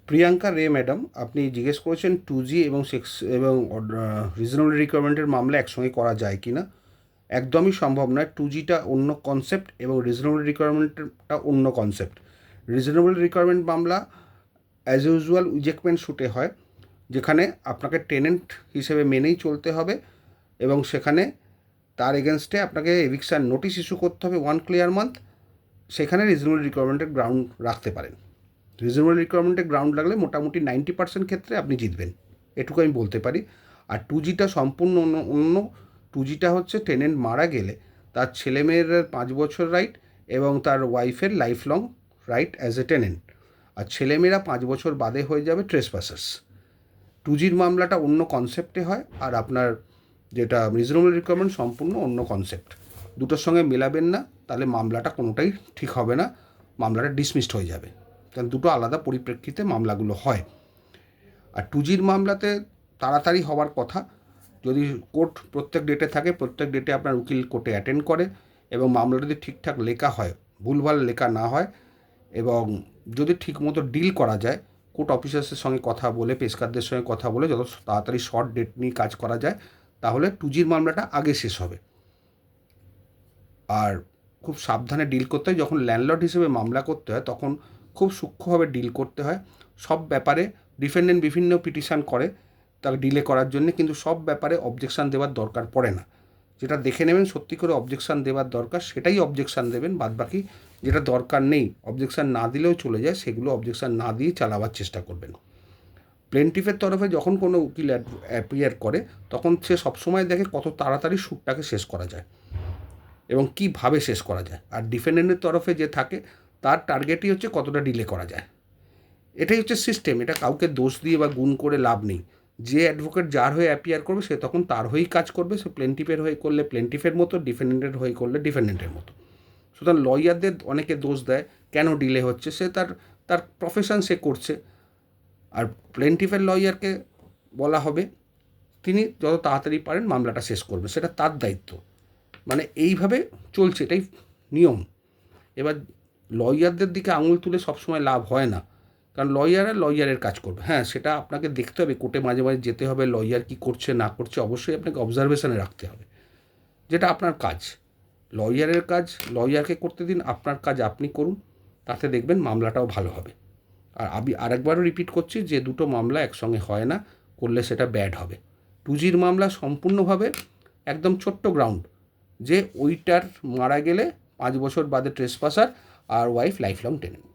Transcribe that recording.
প্রিয়াঙ্কা রে ম্যাডাম, আপনি জিজ্ঞেস করেছেন 2G এবং সেক্স এবং রিজনেবল রিকোয়ারমেন্টের মামলা একসঙ্গে করা যায় কি না। একদমই সম্ভব নয়। 2Gটা অন্য কনসেপ্ট এবং রিজনেবল রিকোয়ারমেন্টটা অন্য কনসেপ্ট। রিজনেবল রিকোয়ারমেন্ট মামলা অ্যাজ ইউজুয়াল ইজেক্টমেন্ট শুটে হয়, যেখানে আপনাকে টেনেন্ট হিসেবে মেনেই চলতে হবে এবং সেখানে তার এগেনস্টে আপনাকে এভিকশন নোটিশ ইস্যু করতে হবে 1 ক্লিয়ার মান্থ। সেখানে রিজনেবল রিকোয়ারমেন্টের গ্রাউন্ড রাখতে পারেন। রিজনেবল রিকোয়ারমেন্টের গ্রাউন্ড লাগলে মোটামুটি 90% ক্ষেত্রে আপনি জিতবেন, এটুকু আমি বলতে পারি। আর 2Gটা সম্পূর্ণ অন্য। 2Gটা হচ্ছে টেনেন্ট মারা গেলে তার ছেলেমেয়ের 5 বছর রাইট এবং তার ওয়াইফের life long right as a tenant. আর ছেলেমেয়েরা 5 বছর বাদে হয়ে যাবে ট্রেসপাসার্স। 2Gর মামলাটা অন্য কনসেপ্টে হয়, আর আপনার যেটা রিজনেবল রিকোয়ারমেন্ট সম্পূর্ণ অন্য কনসেপ্ট। দুটোর সঙ্গে মেলাবেন না, তাহলে মামলাটা কোনোটাই ঠিক হবে না, মামলাটা ডিসমিসড হয়ে যাবে, কারণ দুটো আলাদা পরিপ্রেক্ষিতে মামলাগুলো হয়। আর 2Gর মামলাতে তাড়াতাড়ি হওয়ার কথা, যদি কোর্ট প্রত্যেক ডেটে থাকে, প্রত্যেক ডেটে আপনার উকিল কোর্টে অ্যাটেন্ড করে এবং মামলা যদি ঠিকঠাক লেখা হয়, ভুলভাল লেখা না হয়, এবং যদি ঠিকমতো ডিল করা যায়, কোর্ট অফিসার্সের সঙ্গে কথা বলে, পেশকারদের সঙ্গে কথা বলে যত তাড়াতাড়ি শর্ট ডেট নিয়ে কাজ করা যায়, তাহলে 2Gর মামলাটা আগে শেষ হবে। আর খুব সাবধানে ডিল করতে হয়। যখন ল্যান্ডলর্ড হিসেবে মামলা করতে হয় তখন খুব সূক্ষ্মভাবে ডিল করতে হয়। সব ব্যাপারে ডিফেন্ডেন্ট বিভিন্ন পিটিশান করে তাকে ডিলে করার জন্য, কিন্তু সব ব্যাপারে অবজেকশান দেওয়ার দরকার পড়ে না। যেটা দেখে নেবেন সত্যি করে অবজেকশান দেওয়ার দরকার, সেটাই অবজেকশান দেবেন। বাদবাকি যেটা দরকার নেই, অবজেকশান না দিলেও চলে যায়, সেগুলো অবজেকশান না দিয়ে চালাবার চেষ্টা করবেন। প্লেন্টিফের তরফে যখন কোনো উকিল অ্যাপিয়ার করে, তখন সে সবসময় দেখে কত তাড়াতাড়ি শ্যুটটাকে শেষ করা যায় এবং কীভাবে শেষ করা যায়। আর ডিফেন্ডেন্টের তরফে যে থাকে তার টার্গেটই হচ্ছে কতটা ডিলে করা যায়। এটাই হচ্ছে সিস্টেম। এটা কাউকে দোষ দিয়ে বা গুণ করে লাভ নেই। যে অ্যাডভোকেট যার হয়ে অ্যাপিয়ার করবে সে তখন তার হয়েই কাজ করবে। সে প্লেন্টিফের হয়ে করলে প্লেন্টিফের মতো, ডিফেন্ডেন্টের হয়ে করলে ডিফেন্ডেন্টের মতো। সুতরাং লয়ারদের অনেকে দোষ দেয় কেন ডিলে হচ্ছে, সে তার তার প্রফেশন সে করছে। আর প্লেন্টিফের লয়ারকে বলা হবে তিনি যত তাড়াতাড়ি পারেন মামলাটা শেষ করবে, সেটা তার দায়িত্ব। মানে এইভাবে চলছে, এটাই নিয়ম। এবার লয়ারদের দিকে আঙুল তুলে সবসময় লাভ হয় না, কারণ লয়াররা লয়ারের কাজ করবে। হ্যাঁ, সেটা আপনাকে দেখতে হবে, কোর্টে মাঝে মাঝে যেতে হবে, লয়ার কী করছে না করছে অবশ্যই আপনাকে অবজারভেশনে রাখতে হবে, যেটা আপনার কাজ। লয়ারের কাজ লয়ারকে করতে দিন, আপনার কাজ আপনি করুন, তাতে দেখবেন মামলাটাও ভালো হবে। আর আমি আরেকবারও রিপিট করছি যে দুটো মামলা একসঙ্গে হয় না, করলে সেটা ব্যাড হবে। 2Gর মামলা সম্পূর্ণভাবে একদম ছোট্ট গ্রাউন্ড, যে ওইটার মারা গেলে 5 বছর বাদে ট্রেসপাসার আর ওয়াইফ লাইফ লং টেনেন্ট।